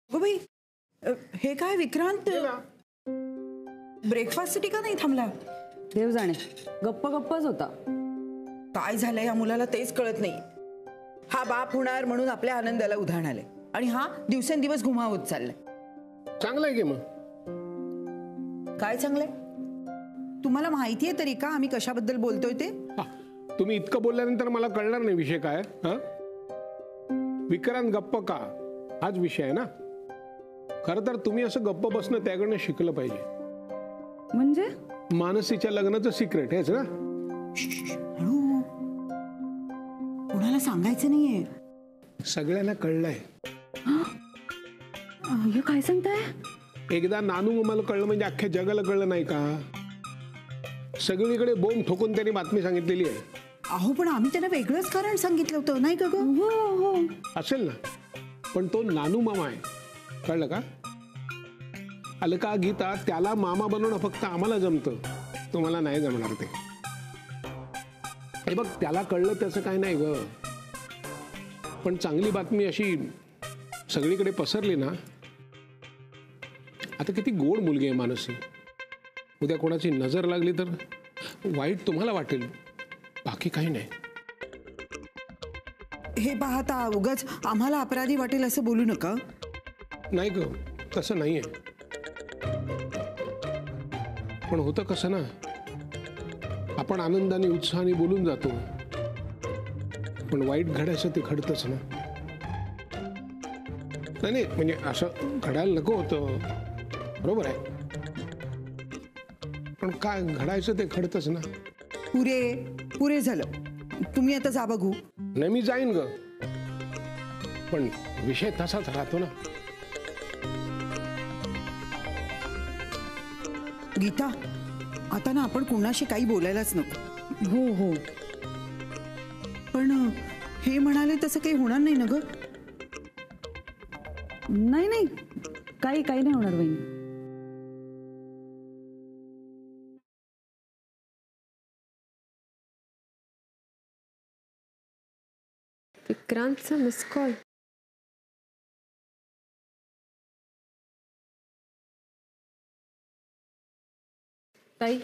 Go by, हे काय विक्रांत, ब्रेकफास्टसाठी का नाही थांबला? देव जाणे, गप्पच होता. काय झालंय या मुलाला तेच कळत नाही. हा बाप होणार म्हणून आपल्या आनंदाला उधाण आलंय आणि हा दिवसेंदिवस घुमावत चाललाय. चांगलंय की मग. काय चांगलंय? तुम्हाला माहितीये तरी का आम्ही कशाबद्दल बोलतोय ते? तुम्ही इतकं बोलल्यानंतर मला कळणार नाही विषय काय. विक्रांत गप्प का हाच विषय आहे ना. खरं तर तुम्ही असं गप्प बसणं त्याकडनं शिकलं पाहिजे. म्हणजे मानसीच्या लग्नाचं सिक्रेट हेच ना. हळू, कोणाला सांगायचं नाहीये. सगळ्यांना कळलंय. हे काय सांगताय? एकदा नानू मामाला कळलं म्हणजे अख्ख्या जगाला कळलं नाही का. सगळीकडे बोंब ठोकून त्यांनी बातमी सांगितलेली आहे. अहो पण आम्ही त्यांना वेगळंच कारण सांगितलं होतं नाही का ग? हो. असेल ना, पण तो नानू मामा आहे, कळलं का? आलं का गीता, त्याला मामा बनवणं फक्त आम्हाला जमतं, तुम्हाला नाही जमणार ते. हे बघ, त्याला कळलं त्याचं काय नाही ग, पण चांगली बातमी अशी सगळीकडे पसरली ना. आता किती गोड मुलगी आहे मानसी. उद्या कोणाची नजर लागली तर वाईट तुम्हाला वाटेल, बाकी काही नाही. हे पाहता उगाच आम्हाला अपराधी वाटेल असं बोलू नका. नाही ग, तसं नाहीये. पण होतं कसं ना, आपण आनंदाने उत्साहाने बोलून जातो, पण वाईट घडायचं ते घडतच ना. नाही म्हणजे असं घडायला नको होतं, बरोबर आहे, पण काय घडायचं ते घडतच ना. पुरे झालं, तुम्ही आता जा बघू. नाही मी जाईन ग, पण विषय तसाच राहतो ना. गीता, आता ना आपण कुणाशी काही बोलायलाच नको. हो. पण हे म्हणाले तसं काही होणार नाही ना ग? नाही, काही नाही होणार बहिणी. विक्रांतचा मिस कॉल. ताई,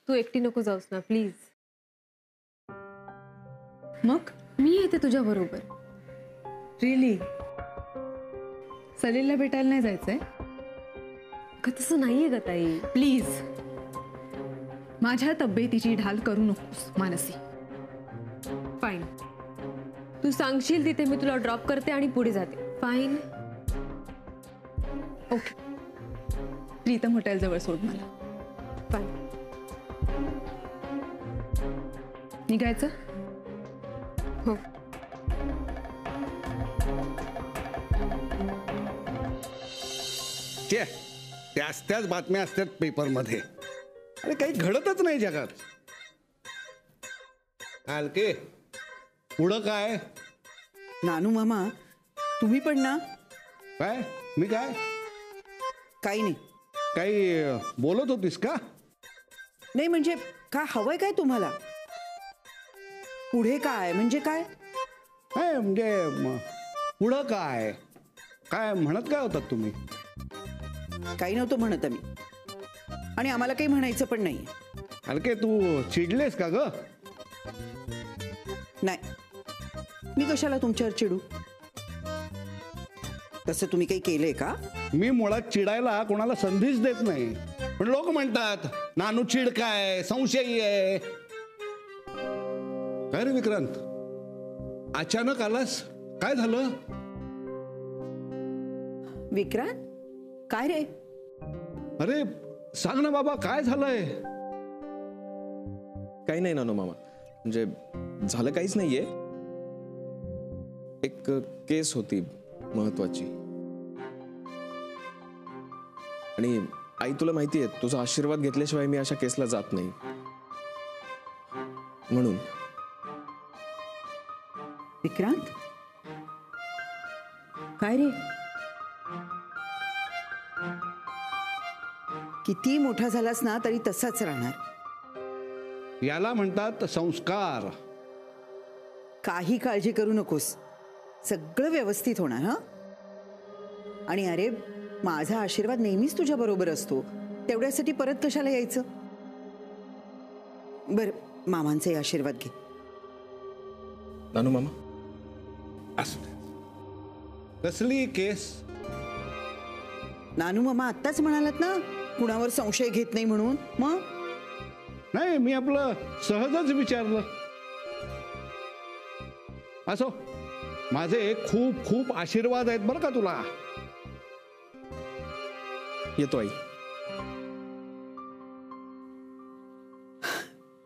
तू एकटी नको जाऊस ना प्लीज. मग मी येते तुझ्या बरोबर. रिली सलीलला भेटायला नाही जायचंय? का तसं नाहीये ग ताई. प्लीज माझ्या तब्येतीची ढाल करू नकोस मानसी. फाईन, तू सांगशील तिथे मी तुला ड्रॉप करते आणि पुढे जाते. फाईन. ओके, प्रीतम हॉटेल जवळ सोड मला. फाईन. निघायचं? हो. त्याच बातम्या असतात पेपरमध्ये. अरे काही घडतच नाही जगात. हलके पुढं काय? नानू मामा, तुम्ही पण ना. काय मी काय काही नाही. काही बोलत होतीस का? नाही म्हणजे काय हवंय काय तुम्हाला? पुढे काय म्हणजे काय? म्हणजे पुढं काय काय म्हणत काय होतात तुम्ही? काही नव्हतं म्हणत आम्ही, आणि आम्हाला काही म्हणायचं पण नाही. हलके तू चिडलेस का ग? नाही, मी कशाला तुमच्यावर चिडू? तसं तुम्ही काही केलंय का? मी मुळात चिडायला कोणाला संधीच देत नाही, पण लोक म्हणतात नानू चिड काय, संशयी आहे. काय रे विक्रांत, अचानक आलास, काय झालं? विक्रांत, काय रे? अरे सांग ना बाबा, काय झालंय? काही नाही नानू मामा, म्हणजे झालं काहीच नाहीये. एक केस होती महत्वाची, आणि आई तुला माहितीये तुझा आशीर्वाद घेतल्याशिवाय मी अशा केसला जात नाही, म्हणून. विक्रांत, काय रे? किती मोठा झालास ना तरी तसाच राहणार. याला म्हणतात संस्कार. काही काळजी करू नकोस, सगळं व्यवस्थित होणार. हा, आणि अरे माझा आशीर्वाद नेहमीच तुझ्या बरोबर असतो, तेवढ्यासाठी परत कशाला यायचं? बर, मामांचे आशीर्वाद घे. नानू मामा, असू दे. कसली केस? नानू मामा आत्ताच म्हणालात ना कुणावर संशय घेत नाही म्हणून. मग नाही, मी आपलं सहजच विचारलं. असो, माझे खूप खूप आशीर्वाद आहेत बरं का तुला. येतो आई.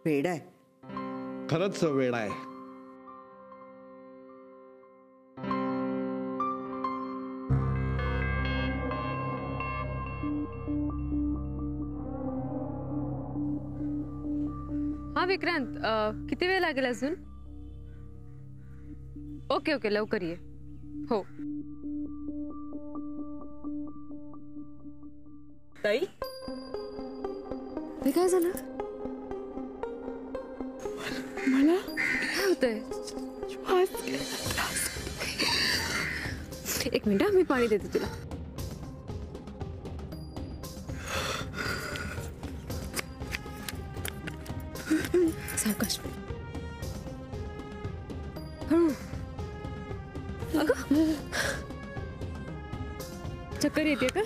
वेड आहे. खरंच वेळ आहे. हा विक्रांत, किती वेळ लागेल अजून? ओके ओके, लवकर ये. हो. ताई, हे काय झालं? मला काय होतंय? एक मिनिट, मी पाणी देते तुला. सावकाश. हळू. अगं, चक्कर येते का?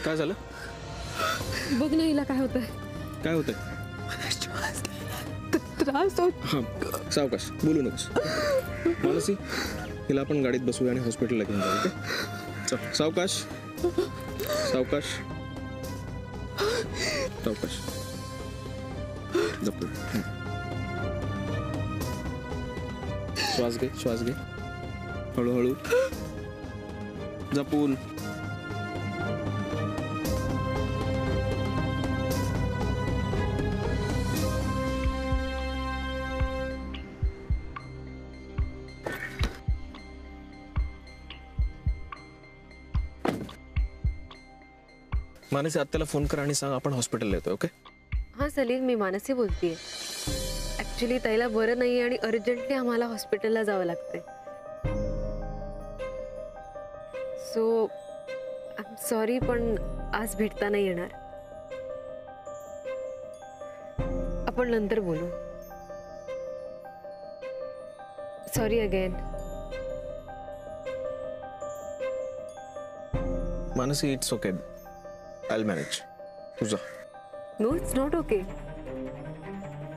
काय झालं? बघ ना हिला काय होतंय. काय होतंय? त्रास होत. हा, सावकाश, बोलू नकोस. मानसी, हिला आपण गाडीत बसूया आणि हॉस्पिटलला घेऊन जाऊ. ओके, चल. सावकाश सावकाश सावकाश. जपून. श्वास घे, श्वास घे. हळूहळू. जपून. मानसी, आत्याला फोन कर आणि सांग आपण हॉस्पिटलला येतोय. ओके? हां सलील, मी मानसी बोलतेय. ऍक्च्युली ताईला बरं नाही आणि अर्जंटली आम्हाला हॉस्पिटलला जावं लागतंय. सो आय एम सॉरी, पण आज भेटता नाही येणार. आपण नंतर बोलू. Sorry again. Mansi, it's okay. I'll manage. तुझा. No, it's not okay.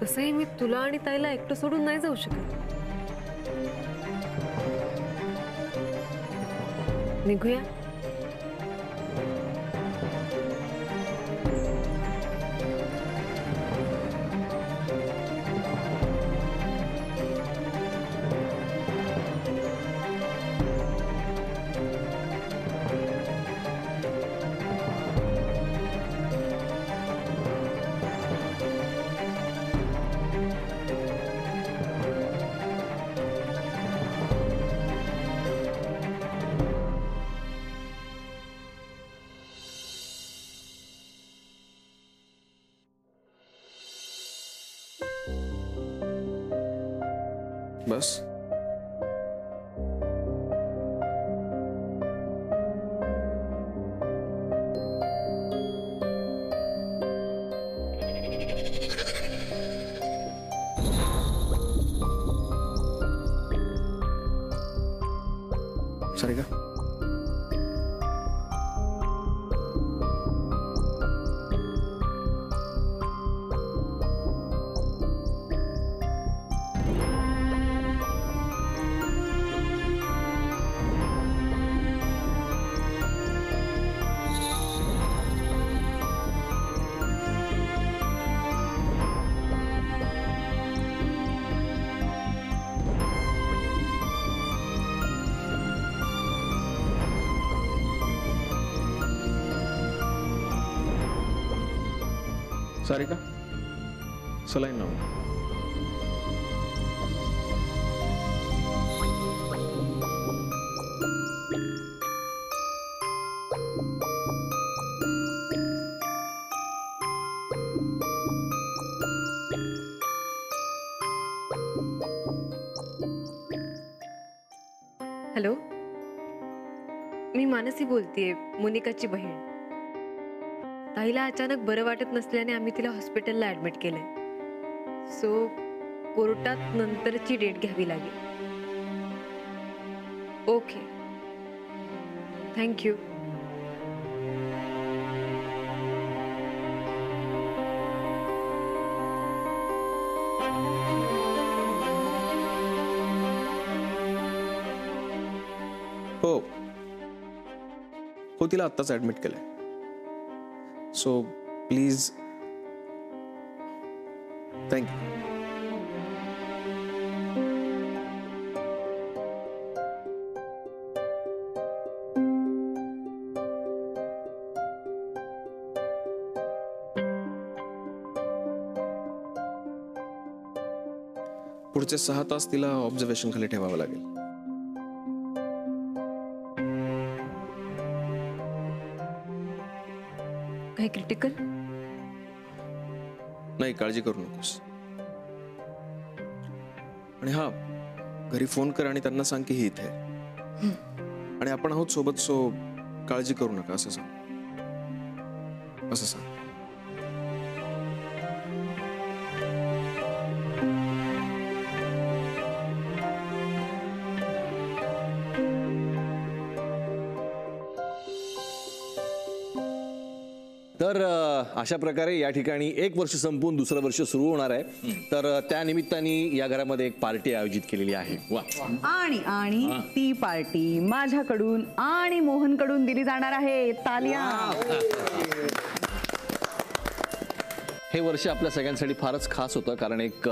तसंही मी तुला आणि ताईला एकटं सोडून नाही जाऊ शकत. निघूया. बस. सारिका, सारिका, सलाईन लावून. हॅलो, मी मानसी बोलतेय, मोनिकाची बहीण. ताईला अचानक बरं वाटत नसल्याने आम्ही तिला हॉस्पिटलला ऍडमिट केलंय. सो कोर्टात नंतरची डेट घ्यावी लागेल. Okay, thank you. हो हो, तिला आत्ताच ऍडमिट केलंय. So please, thank you. पुढचे 6 तास तिला ऑब्झर्वेशन खाली ठेवावं लागेल. काही क्रिटिकल? नाही, काळजी करू नकोस. आणि हा, घरी फोन कर आणि त्यांना सांग की ही इथे आहे. आणि आपण आहोत सोबत, सो काळजी करू नका असं सांग. असं सांग. तर अशा प्रकारे या ठिकाणी 1 वर्ष संपून दुसरं वर्ष सुरू होणार आहे. तर त्या निमित्ताने या घरामध्ये एक पार्टी आयोजित केलेली आहे. वा. आणि ती पार्टी माझ्याकडून आणि मोहनकडून दिली जाणार आहे. तालिया. हे वर्ष आपल्या सगळ्यांसाठी फारच खास होतं, कारण एक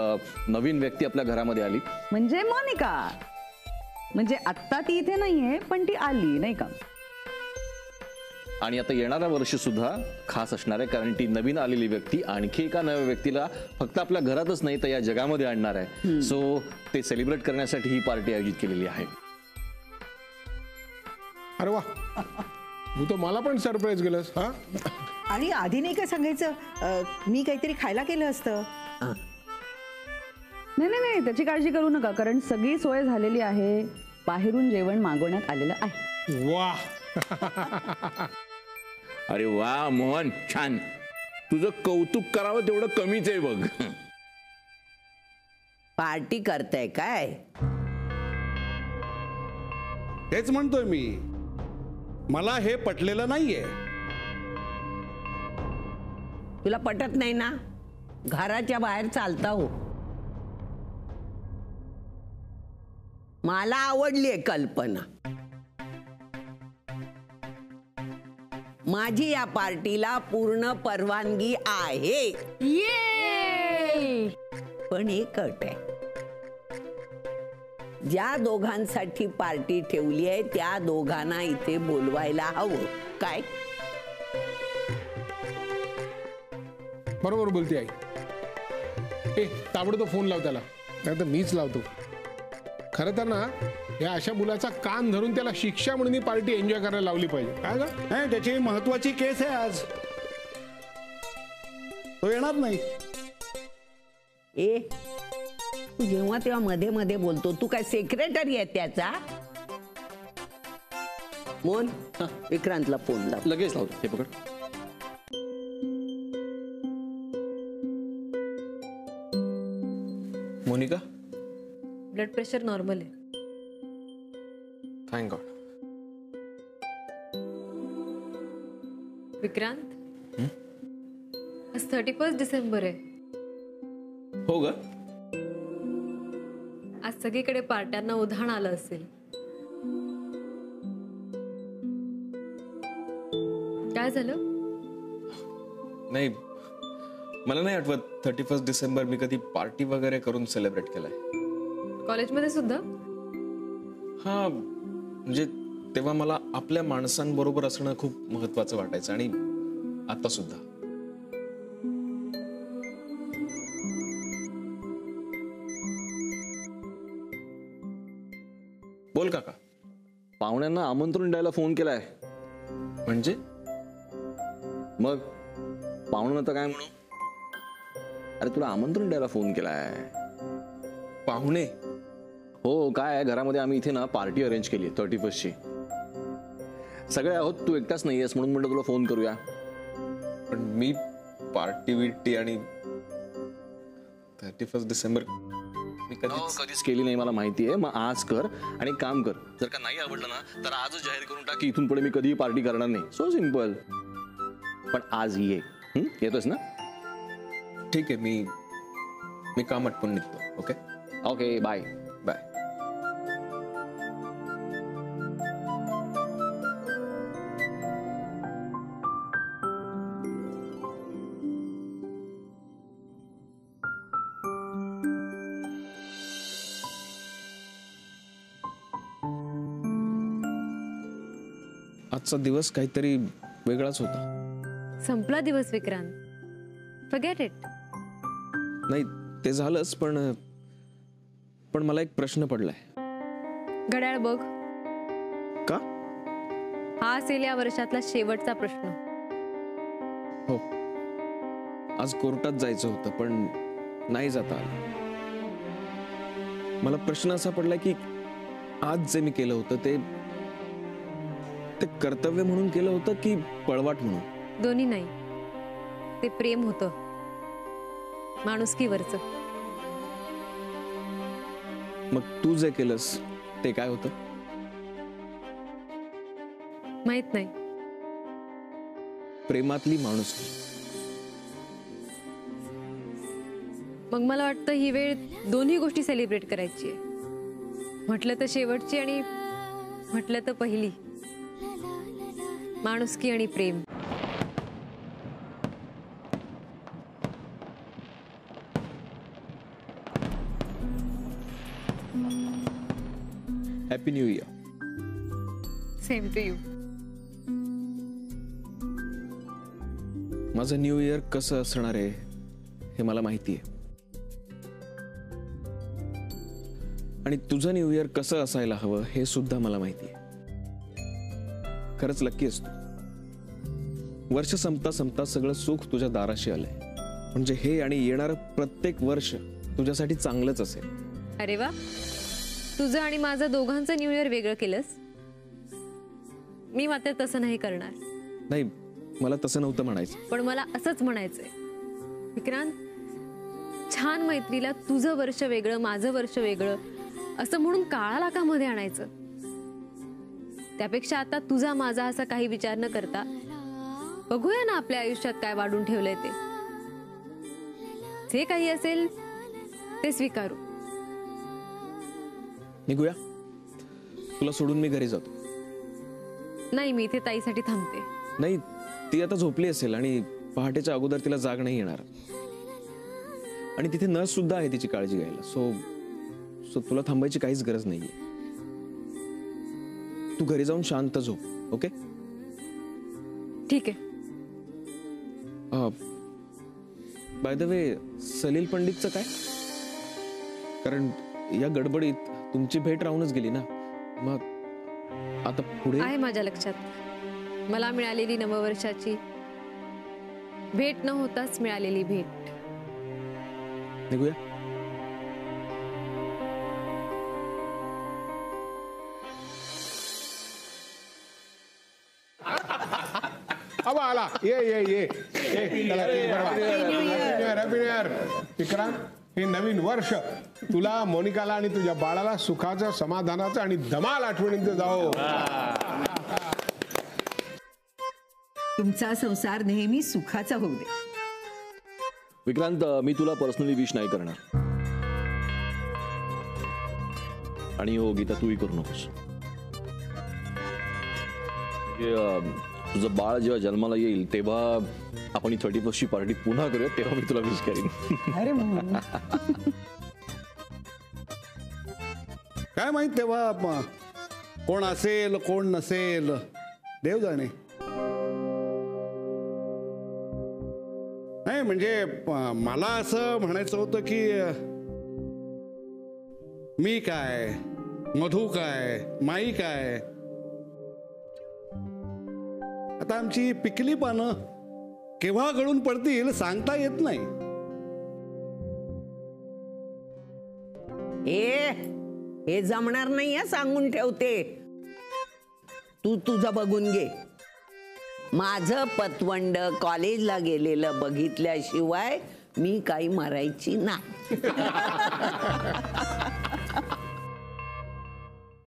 नवीन व्यक्ती आपल्या घरामध्ये आली. म्हणजे मोनिका. म्हणजे आत्ता ती इथे नाहीये, पण ती आली नाही का. आणि आता येणारा वर्ष सुद्धा खास असणार आहे, कारण ती नवीन आलेली व्यक्ती आणखी एका नव्या व्यक्तीला फक्त आपल्या घरातच नाही तर या जगामध्ये आणणार आहे. सो ते सेलिब्रेट करण्यासाठी ही पार्टी आयोजित केलेली आहे. अरे वा, तू तर मला पण सरप्राईज केलंस. हा, आणि आधी नाही का सांगायचं, मी काहीतरी खायला केलं असतं. नाही, त्याची काळजी करू नका, कारण सगळी सोय झालेली आहे. बाहेरून जेवण मागवण्यात आलेलं आहे. वा. अरे वा मोहन, छान. तुझं कौतुक करावं तेवढं कमीच आहे बघ. पार्टी करताय काय? हेच म्हणतोय मी. मला हे पटलेलं नाहीये. तुला पटत नाही ना? घराच्या बाहेर चालता हो. मला आवडलीये कल्पना. माझी या पार्टीला पूर्ण परवानगी आहे. पण एक अट आहे. ज्या दोघांसाठी पार्टी ठेवली आहे त्या दोघांना इथे बोलवायला हवं. काय? बरोबर बोलते आई. ए, ताबडतोब फोन लाव त्याला, नाही तर मीच लावतो. खरं तर ना, या अशा मुलाचा कान धरून त्याला शिक्षा म्हणून ही पार्टी एन्जॉय करायला लावली पाहिजे. काय ग? नाही, त्याची महत्वाची केस आहे आज. तो येणार नाही. ए, तू जेव्हा तेव्हा मध्ये मध्ये बोलतो. तू काय सेक्रेटरी आहे त्याचा? मोहन, विक्रांतला फोन लाव. लगेच लावतो. हे पकड. मोनिका, ब्लड प्रेशर नॉर्मल आहे. Thank God. विक्रांत, आज 31 डिसेंबर आहे. हो ग. आज सगळीकडे पार्ट्यांना उधाण आलं असेल. काय झालं? नाही, मला नाही आठवत 31 डिसेंबर मी कधी पार्टी वगैरे करून सेलिब्रेट केलाय. कॉलेजमध्ये सुद्धा? हा, म्हणजे तेव्हा मला आपल्या माणसांबरोबर असणं खूप महत्वाचं वाटायचं, आणि आता सुद्धा. बोल काका. पाहुण्यांना आमंत्रण द्यायला फोन केलाय. म्हणजे मग पाहुण्यांना तर काय म्हणू? अरे तुला आमंत्रण द्यायला फोन केलाय. पाहुणे? हो काय आहे, घरामध्ये आम्ही इथे ना पार्टी अरेंज केली 31st सगळे आहोत, तू एकटाच नाही आहेस म्हणून म्हणलं तुला फोन करूया. पण मी पार्टी विटी आणि 31 डिसेंबर मी कधीच केली नाही मला माहिती आहे. मग आज कर आणि काम कर. जर का नाही आवडलं ना तर आजच जाहीर करून टाक की इथून पुढे मी कधीही पार्टी करणार नाही. So simple. पण आज ये. येतोस ना? ठीक आहे, मी काम आटपून निघतो. Okay okay bye bye. आजचा दिवस काहीतरी वेगळाच होता. संपला दिवस विक्रांत. Forget it. नाही ते झालंच, पण मला एक प्रश्न पडलाय. घड्याळ बघ. का? हा असेल या वर्षातला शेवटचा प्रश्न. हो, आज कोर्टात जायचं होतं पण नाही जाता आलं. मला प्रश्न असा पडलाय की आज जे मी केलं होतं ते कर्तव्य म्हणून केलं होतं की पळवाट म्हणून? दोन्ही नाही. ते प्रेम होतं, माणुसकीवरचं. मग तू जे केलंस ते काय होतं? माहित नाही. प्रेमातली माणुसकी. मग मला वाटतं ही वेळ दोन्ही गोष्टी सेलिब्रेट करायची आहे. म्हटलं तर शेवटची आणि म्हटलं तर पहिली. माणुसकी आणि प्रेम. Happy new year. Same to you. माझं न्यू इयर कसं असणार आहे हे मला माहिती आहे, आणि तुझं न्यू इयर कसं असायला हवं हे सुद्धा मला माहिती आहे. खरंच लकी असतो. वर्ष संपता संपता सगळं सुख तुझ्या दाराशी आलंय. म्हणजे हे आणि येणारं प्रत्येक वर्ष तुझ्यासाठी चांगलंच असेल. अरे वा, तुझं आणि माझं दोघांचं न्यू इयर वेगळं केलंस. मी मात्र तसं नाही करणार. नाही, मला तसं नव्हतं म्हणायचं. पण मला असंच म्हणायचंय विक्रांत, छान मैत्रीला तुझं वर्ष वेगळं माझं वर्ष वेगळं असं म्हणून काळा का मध्ये आणायचं. त्यापेक्षा आता तुझा माझा असा काही विचार न करता बघूया ना आपल्या आयुष्यात काय वाढून ठेवलंय ते. जे काही असेल ते स्वीकारू. निघूया. तुला सोडून मी घरी जातो. नाही, मी इथे ताईसाठी थांबते. नाही, ती आता झोपली असेल आणि पहाटेच्या अगोदर तिला जाग नाही येणार, आणि तिथे नर्स सुद्धा आहे तिची काळजी घ्यायला. सो तुला थांबायची काहीच गरज नाहीये. तू घरी जाऊन शांत झोप. ओके? ठीक आहे. बाय द वे, सलील पंडितचं काय? कारण या गडबडीत तुमची भेट राहूनच गेली ना. मग आता पुढे? आहे माझ्या लक्षात. मला मिळालेली नववर्षाची भेट न होताच मिळालेली भेट. निघूया. अब आला. ये विक्रांत, हे नवीन वर्ष तुला, मोनिकाला आणि तुझ्या बाळाला सुखाचं, समाधानाचं आणि धमाल आठवणींचं जाओ. तुमचा संसार नेहमी सुखाचा होऊ दे. विक्रांत, मी तुला पर्सनली विश नाही करणार. आणि हो गीता, तूही करू नकोस. तुझं बाळ जेव्हा जन्माला येईल तेव्हा आपण ही 31st पार्टी पुन्हा करूया, तेव्हा मी तुला विश करीन. अरे काय माहित तेव्हा कोण असेल कोण नसेल, देव जाणे. नाही म्हणजे मला असं म्हणायचं होतं की मी काय, मधू काय, माई काय, आता आमची पिकली पानं केव्हा गळून पडतील सांगता येत नाही. हे जमणार नाही हं, सांगून ठेवते. तू तुझं बघून घे. माझं पतवंड कॉलेजला गेलेलं बघितल्याशिवाय मी काही मरायची नाही.